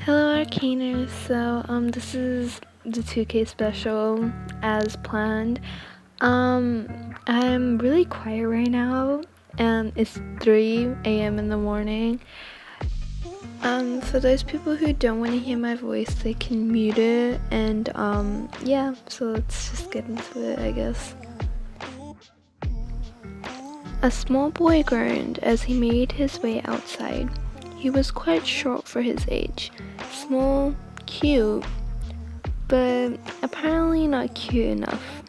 Hello Arcaners, this is the 2K special as planned. I'm really quiet right now and it's 3 a.m. in the morning. For those people who don't want to hear my voice, they can mute it and yeah, so let's just get into it, I guess. A small boy groaned as he made his way outside. He was quite short for his age. Small, cute, but apparently not cute enough.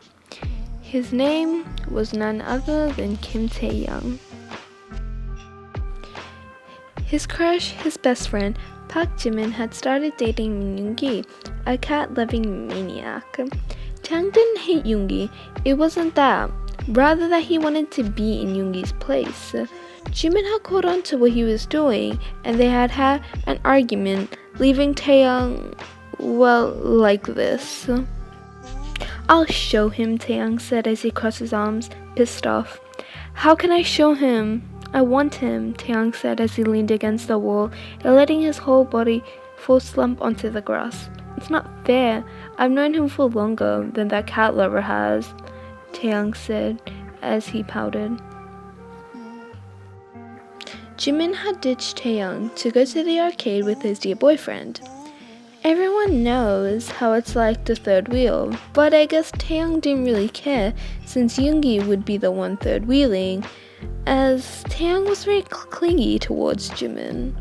His name was none other than Kim Taehyung. His crush, his best friend, Park Jimin, had started dating Yoongi, a cat-loving maniac. Taehyung didn't hate Yoongi, it wasn't that. Rather that he wanted to be in Yoongi's place. Jimin had caught on to what he was doing, and they had had an argument, leaving Taehyung, well, like this. "I'll show him," Taehyung said as he crossed his arms, pissed off. "How can I show him? I want him," Taehyung said as he leaned against the wall and letting his whole body full slump onto the grass. "It's not fair. I've known him for longer than that cat lover has," Taehyung said as he pouted. Jimin had ditched Taehyung to go to the arcade with his dear boyfriend. Everyone knows how it's like the third wheel, but I guess Taehyung didn't really care since Yoongi would be the one third wheeling, as Taehyung was very clingy towards Jimin.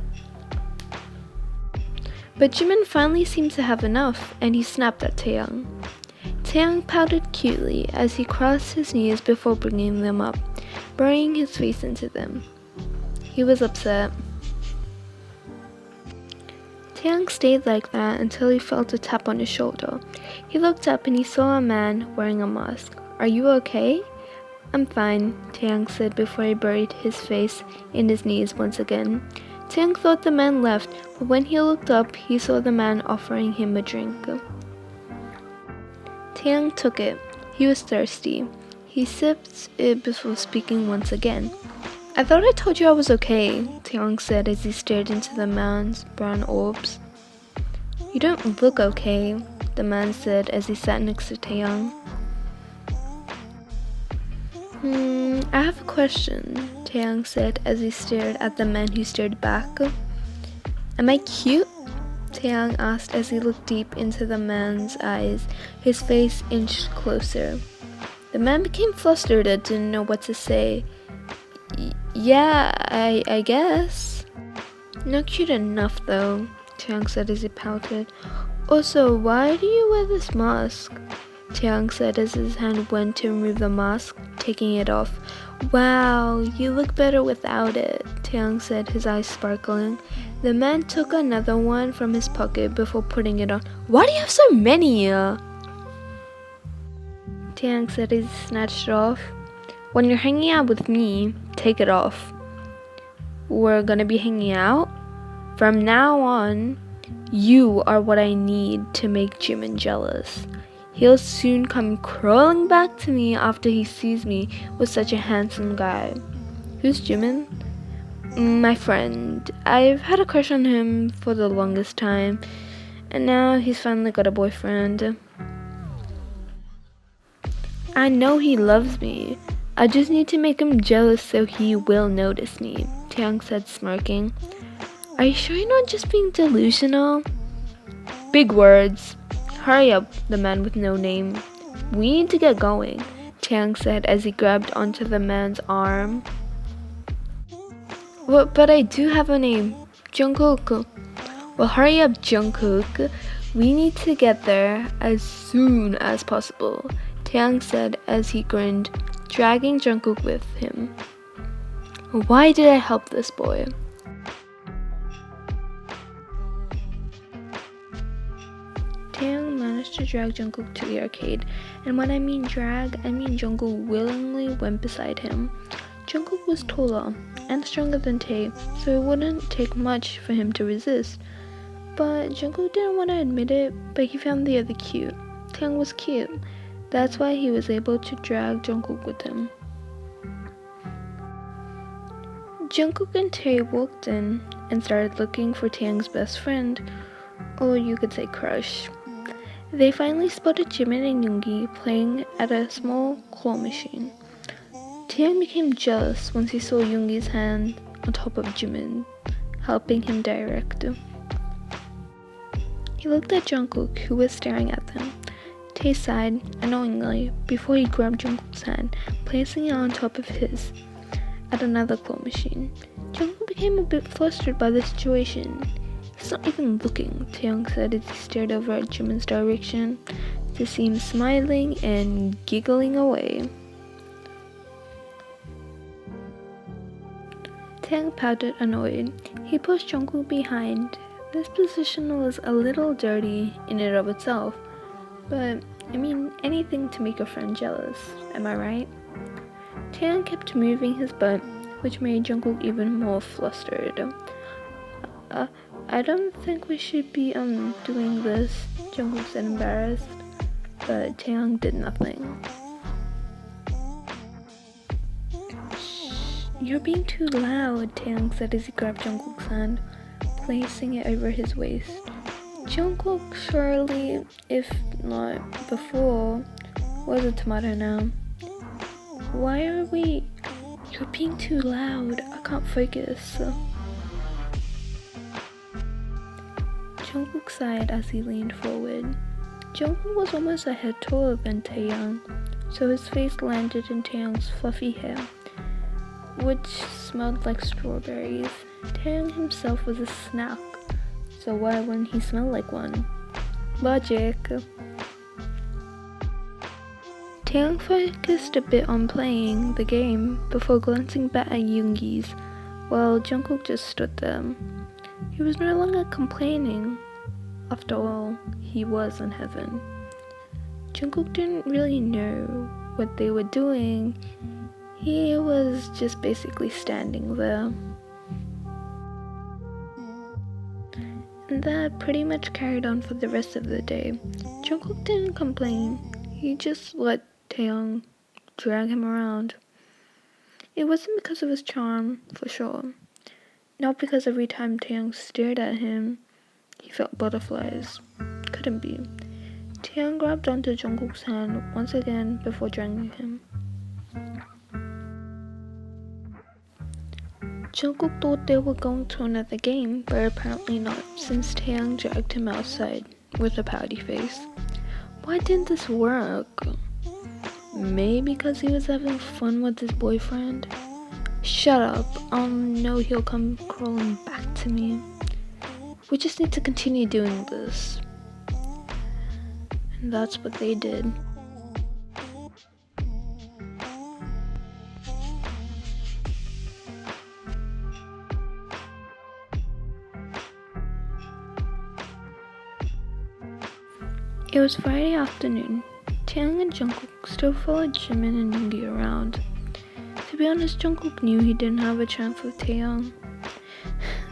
But Jimin finally seemed to have enough, and he snapped at Taehyung. Taehyung pouted cutely as he crossed his knees before bringing them up, burying his face into them. He was upset. Taehyung stayed like that until he felt a tap on his shoulder. He looked up and he saw a man wearing a mask. "Are you okay?" "I'm fine," Taehyung said before he buried his face in his knees once again. Taehyung thought the man left, but when he looked up, he saw the man offering him a drink. Taehyung took it. He was thirsty. He sipped it before speaking once again. "I thought I told you I was okay," Taehyung said as he stared into the man's brown orbs. "You don't look okay," the man said as he sat next to Taehyung. I have a question," Taehyung said as he stared at the man who stared back. "Am I cute?" Taehyung asked as he looked deep into the man's eyes, his face inched closer. The man became flustered and didn't know what to say. Yeah, I guess. "Not cute enough though," Taehyung said as he pouted. "Also, why do you wear this mask?" Taehyung said as his hand went to remove the mask, taking it off. "Wow, you look better without it," Taehyung said, his eyes sparkling. The man took another one from his pocket before putting it on. "Why do you have so many?" Taehyung said as he snatched it off. "When you're hanging out with me, take it off." "We're gonna be hanging out? From now on, you are what I need to make Jimin jealous. He'll soon come crawling back to me after he sees me with such a handsome guy." "Who's Jimin?" "My friend. I've had a crush on him for the longest time, and now he's finally got a boyfriend." "I know he loves me. I just need to make him jealous so he will notice me," Taehyung said, smirking. "Are you sure you're not just being delusional?" "Big words. Hurry up," the man with no name. "We need to get going," Taehyung said as he grabbed onto the man's arm. But I do have a name. Jungkook." "Well, hurry up, Jungkook. We need to get there as soon as possible," Taehyung said as he grinned, dragging Jungkook with him. Why did I help this boy? Taehyung managed to drag Jungkook to the arcade, and when I mean drag, I mean Jungkook willingly went beside him. Jungkook was taller and stronger than Tae, so it wouldn't take much for him to resist. But Jungkook didn't want to admit it, but he found the other cute. Taehyung was cute. That's why he was able to drag Jungkook with him. Jungkook and Tae walked in and started looking for Taehyung's best friend, or you could say crush. They finally spotted Jimin and Yoongi playing at a small claw machine. Taehyung became jealous once he saw Yoongi's hand on top of Jimin, helping him direct. He looked at Jungkook, who was staring at them. Tae sighed annoyingly before he grabbed Jungkook's hand, placing it on top of his at another claw machine. Jungkook became a bit flustered by the situation. "He's not even looking," Taehyung said as he stared over at Jimin's direction to see him smiling and giggling away. Taehyung pouted, annoyed. He pushed Jungkook behind. This position was a little dirty in and of itself, but I mean, anything to make a friend jealous, am I right? Taehyung kept moving his butt, which made Jungkook even more flustered. I don't think we should be doing this," Jungkook said, embarrassed, but Taehyung did nothing. "Shh, you're being too loud," Taehyung said as he grabbed Jungkook's hand, placing it over his waist. Jungkook, surely, if not before, was a tomato now. "Why are we... You're being too loud. I can't focus." Jungkook sighed as he leaned forward. Jungkook was almost a head taller than Taehyung, so his face landed in Taehyung's fluffy hair, which smelled like strawberries. Taehyung himself was a snack, so why wouldn't he smell like one? Logic. Taehyung focused a bit on playing the game before glancing back at Yoongi's, while Jungkook just stood there. He was no longer complaining. After all, he was in heaven. Jungkook didn't really know what they were doing. He was just basically standing there. And that pretty much carried on for the rest of the day. Jungkook didn't complain. He just let Taehyung drag him around. It wasn't because of his charm, for sure. Not because every time Taehyung stared at him, he felt butterflies. Couldn't be. Taehyung grabbed onto Jungkook's hand once again before dragging him. Jungkook thought they were going to another game, but apparently not, since Taehyung dragged him outside with a pouty face. Why didn't this work? Maybe because he was having fun with his boyfriend? Shut up, I'll know he'll come crawling back to me. We just need to continue doing this. And that's what they did. It was Friday afternoon. Taehyung and Jungkook still followed Jimin and Yoongi around. To be honest, Jungkook knew he didn't have a chance with Taehyung.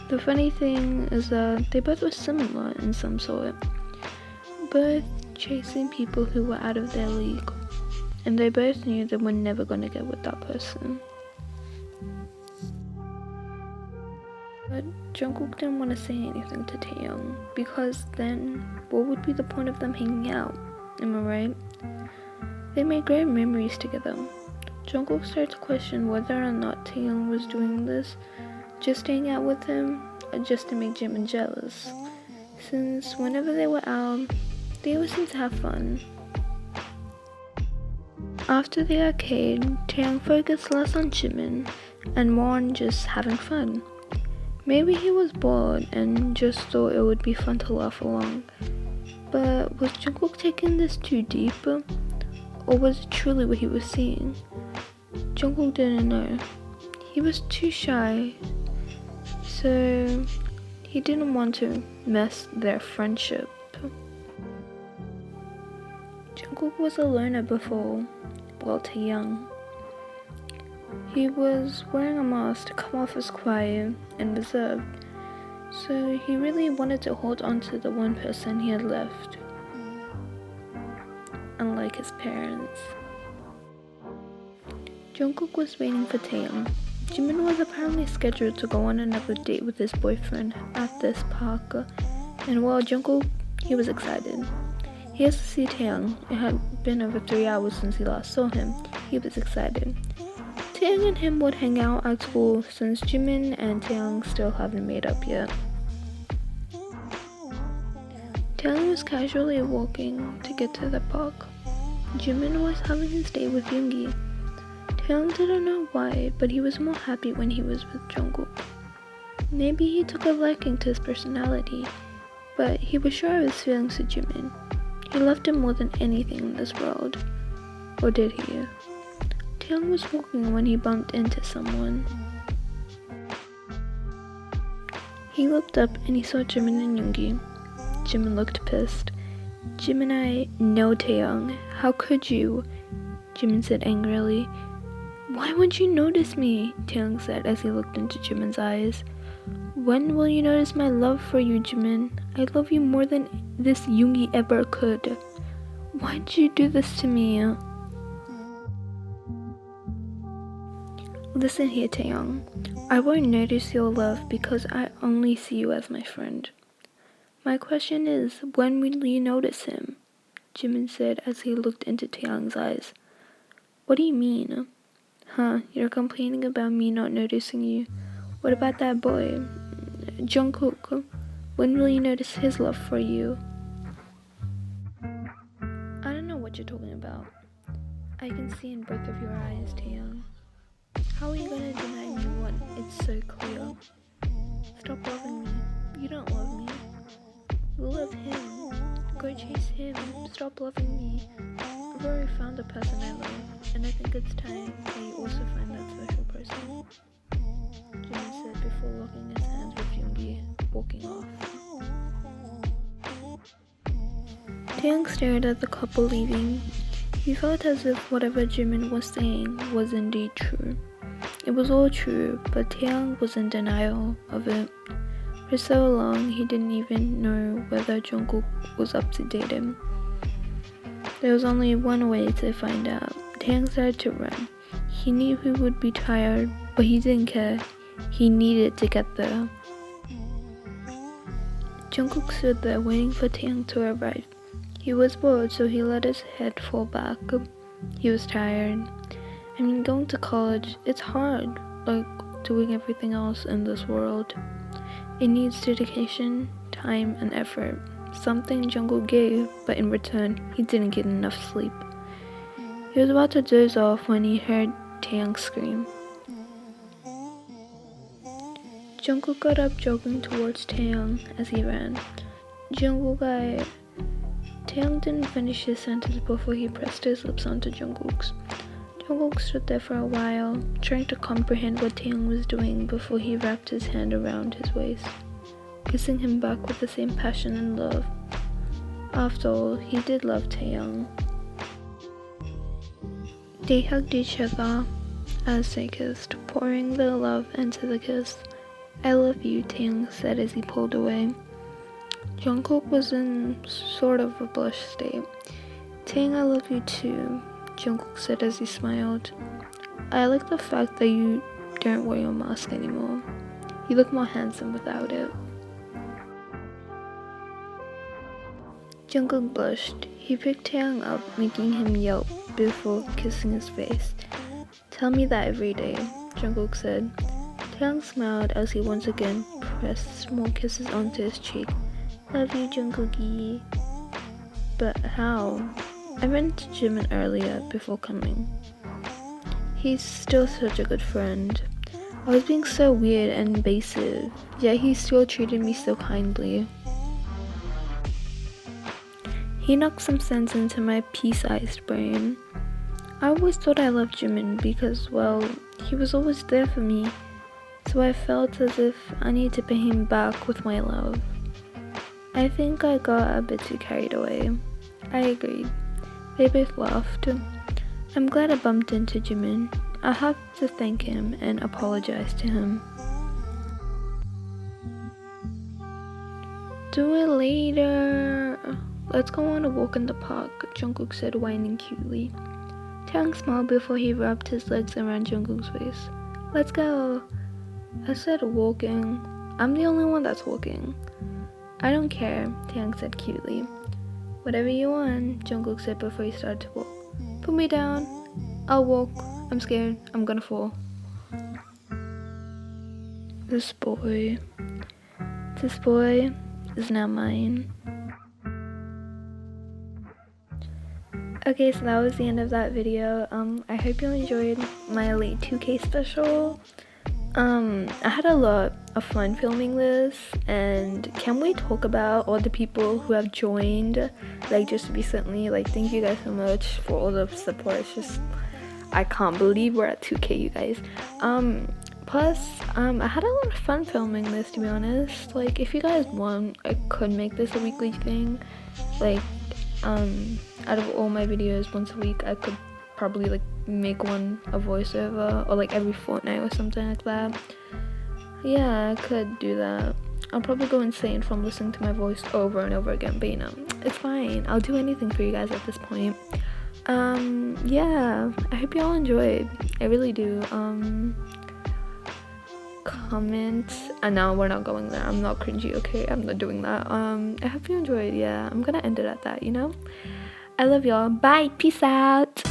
The funny thing is that they both were similar in some sort, both chasing people who were out of their league, and they both knew they were never going to get with that person. But Jungkook didn't want to say anything to Taehyung, because then what would be the point of them hanging out? Am I right? They made great memories together. Jungkook started to question whether or not Taehyung was doing this just to hang out with him, or just to make Jimin jealous, since whenever they were out, they always seemed to have fun. After the arcade, Taehyung focused less on Jimin and more on just having fun. Maybe he was bored and just thought it would be fun to laugh along. But was Jungkook taking this too deep? Or was it truly what he was seeing? Jungkook didn't know. He was too shy, so he didn't want to mess their friendship. Jungkook was a loner before, well, Taehyung. He was wearing a mask to come off as quiet and reserved, so he really wanted to hold on to the one person he had left, unlike his parents. Jungkook was waiting for Taehyung. Jimin was apparently scheduled to go on another date with his boyfriend at this park, And while Jungkook, he was excited. He has to see Taehyung. It had been over 3 hours since he last saw him. He was excited. Taehyung and him would hang out at school since Jimin and Taehyung still haven't made up yet. Taehyung was casually walking to get to the park. Jimin was having his day with Yoongi. Taehyung didn't know why, but he was more happy when he was with Jungkook. Maybe he took a liking to his personality, but he was sure of his feelings to Jimin. He loved him more than anything in this world. Or did he? Taehyung was walking when he bumped into someone. He looked up and he saw Jimin and Yoongi. Jimin looked pissed. "Jimin, no, Taehyung. How could you?" Jimin said angrily. "Why won't you notice me?" Taehyung said as he looked into Jimin's eyes. "When will you notice my love for you, Jimin? I love you more than this Yoongi ever could. Why'd you do this to me?" "Listen here, Taehyung. I won't notice your love because I only see you as my friend. My question is, when will you notice him?" Jimin said as he looked into Taehyung's eyes. "What do you mean?" "Huh, you're complaining about me not noticing you. What about that boy, Jungkook? When will you notice his love for you?" "I don't know what you're talking about. I can see in both of your eyes, Taehyung. How are you gonna deny me when it's so clear? Stop loving me. You don't love me. You love him. Go chase him. Stop loving me. I've already found the person I love, and I think it's time that you also find that special person," Jimin said before locking his hands with Yoongi, walking off. Taehyung stared at the couple leaving. He felt as if whatever Jimin was saying was indeed true. It was all true, but Taehyung was in denial of it. For so long, he didn't even know whether Jungkook was up to date him. There was only one way to find out. Taehyung started to run. He knew he would be tired, but he didn't care. He needed to get there. Jungkook stood there waiting for Taehyung to arrive. He was bored, so he let his head fall back. He was tired. I mean, going to college, it's hard, like doing everything else in this world. It needs dedication, time, and effort. Something Jungkook gave, but in return, he didn't get enough sleep. He was about to doze off when he heard Taehyung scream. Jungkook got up, jogging towards Taehyung as he ran. "Jungkook, Taehyung didn't finish his sentence before he pressed his lips onto Jungkook's. Jungkook stood there for a while, trying to comprehend what Taehyung was doing before he wrapped his hand around his waist, kissing him back with the same passion and love. After all, he did love Taehyung. They hugged each other as they kissed, pouring their love into the kiss. "I love you," Taehyung said as he pulled away. Jungkook was in sort of a blush state. "Taehyung, I love you too," Jungkook said as he smiled. "I like the fact that you don't wear your mask anymore. You look more handsome without it." Jungkook blushed. He picked Taehyung up, making him yelp before kissing his face. "Tell me that every day," Jungkook said. Taehyung smiled as he once again pressed more kisses onto his cheek. "Love you, Jungkook." "But how?" "I ran to Jimin earlier before coming. He's still such a good friend. I was being so weird and invasive, yet he still treated me so kindly. He knocked some sense into my pea-sized brain. I always thought I loved Jimin because, well, he was always there for me, so I felt as if I needed to pay him back with my love. I think I got a bit too carried away." I agreed. They both laughed. "I'm glad I bumped into Jimin. I have to thank him and apologize to him." "Do it later. Let's go on a walk in the park," Jungkook said, whining cutely. Taehyung smiled before he wrapped his legs around Jungkook's waist. "Let's go." I said walking. I'm the only one that's walking. I don't care, Taehyung said cutely. Whatever you want, Jungkook said before he started to walk. Put me down. I'll walk. I'm scared. I'm gonna fall. This boy is now mine. Okay, so that was the end of that video. I hope you enjoyed my late 2K special. I had a lot of fun filming this, and can we talk about all the people who have joined like just recently? Like, thank you guys so much for all the support. It's just, I can't believe we're at 2K, you guys. Plus, I had a lot of fun filming this, to be honest. Like, if you guys want, I could make this a weekly thing. Like, out of all my videos once a week, I could probably like make one a voiceover, or like every fortnight or something like that. Yeah, I could do that. I'll probably go insane from listening to my voice over and over again, but you know, it's fine. I'll do anything for you guys at this point. Yeah, I hope y'all enjoyed. I really do. Comment. And now we're not going there. I'm not cringy, okay? I'm not doing that. I hope you enjoyed. Yeah, I'm gonna end it at that, you know? I love y'all. Bye. Peace out.